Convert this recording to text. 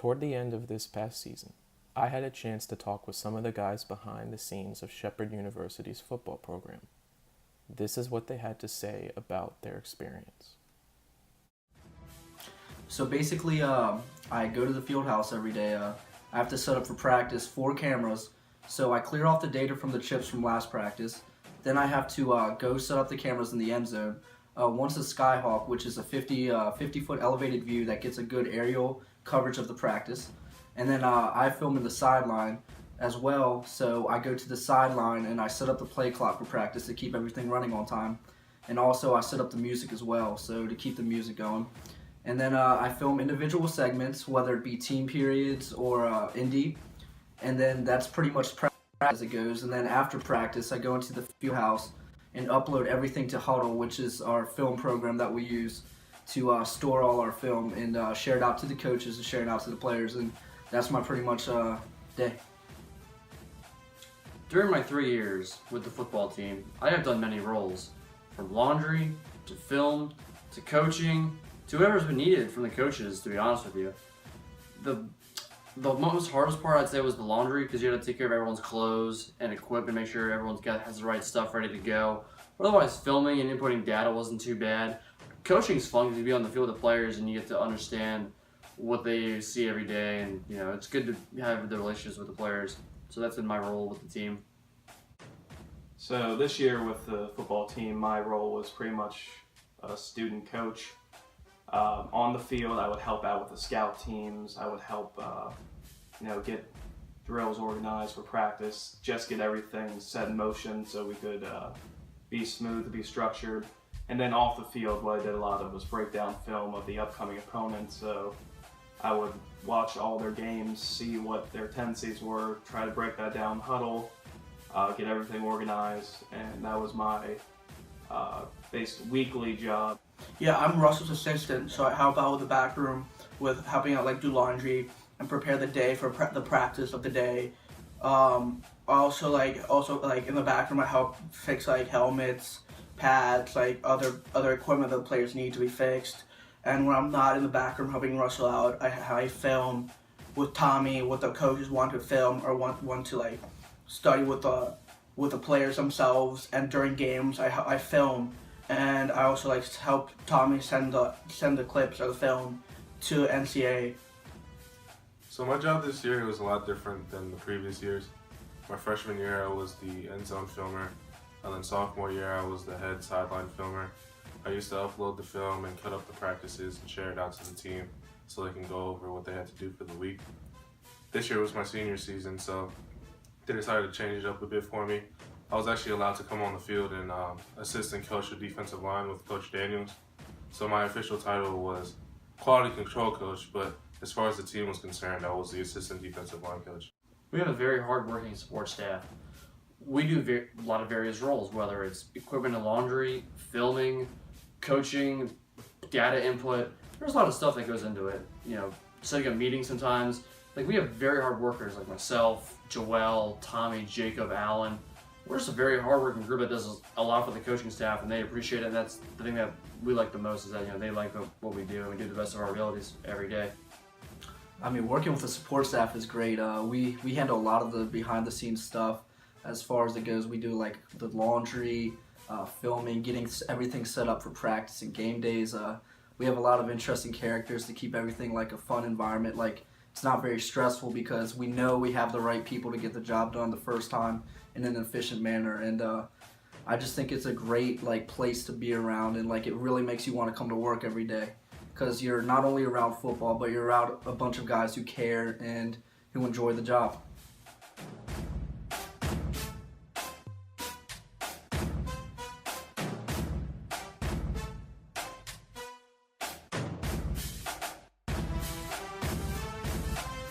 Toward the end of this past season, I had a chance to talk with some of the guys behind the scenes of Shepherd University's football program. This is what they had to say about their experience. So basically, I go to the field house every day. I have to set up for practice 4 cameras. So I clear off the data from the chips from last practice. Then I have to go set up the cameras in the end zone. Once the Skyhawk, which is a 50-foot elevated view that gets a good aerial coverage of the practice. And then I film in the sideline as well. So I go to the sideline and I set up the play clock for practice to keep everything running on time. And also I set up the music as well, so to keep the music going. And then I film individual segments, whether it be team periods or indie. And then that's pretty much practice as it goes. And then after practice, I go into the field house and upload everything to Huddle, which is our film program that we use to store all our film and share it out to the coaches and share it out to the players. And that's my pretty much day. During my 3 years with the football team, I have done many roles, from laundry to film to coaching to whatever's been needed from the coaches, to be honest with you. The most hardest part I'd say was the laundry, because you had to take care of everyone's clothes and equipment, make sure everyone's has the right stuff ready to go. But otherwise, filming and inputting data wasn't too bad. Coaching's fun because you be on the field with the players and you get to understand what they see every day, and it's good to have the relationships with the players. So that's been my role with the team. So this year with the football team, my role was pretty much a student coach. On the field, I would help out with the scout teams. I would help, get drills organized for practice, just get everything set in motion so we could be smooth, be structured. And then off the field, what I did a lot of was break down film of the upcoming opponents. So I would watch all their games, see what their tendencies were, try to break that down, huddle, get everything organized, and that was my weekly job. Yeah, I'm Russell's assistant, so I help out with the back room with helping out, do laundry and prepare the day for the practice of the day. Also in the back room, I help fix helmets, pads, other equipment that the players need to be fixed. And when I'm not in the back room helping Russell out, I film with Tommy what the coaches want to film or want to study with the players themselves. And during games, I film. And I also help Tommy send the clips of the film to NCAA. So my job this year was a lot different than the previous years. My freshman year, I was the end zone filmer, and then sophomore year, I was the head sideline filmer. I used to upload the film and cut up the practices and share it out to the team so they can go over what they had to do for the week. This year was my senior season, so they decided to change it up a bit for me. I was actually allowed to come on the field and assistant coach of defensive line with Coach Daniels. So my official title was quality control coach, but as far as the team was concerned, I was the assistant defensive line coach. We have a very hard-working support staff. We do a lot of various roles, whether it's equipment and laundry, filming, coaching, data input. There's a lot of stuff that goes into it. Setting up meetings sometimes. We have very hard workers like myself, Joel, Tommy, Jacob, Allen. We're just a very hardworking group that does a lot for the coaching staff, and they appreciate it. And that's the thing that we like the most, is that they like what we do, and we do the best of our abilities every day. I mean, working with the support staff is great. We handle a lot of the behind-the-scenes stuff as far as it goes. We do the laundry, filming, getting everything set up for practice and game days. We have a lot of interesting characters to keep everything a fun environment. It's not very stressful because we know we have the right people to get the job done the first time in an efficient manner. And I just think it's a great place to be around, and it really makes you want to come to work every day, because you're not only around football, but you're around a bunch of guys who care and who enjoy the job.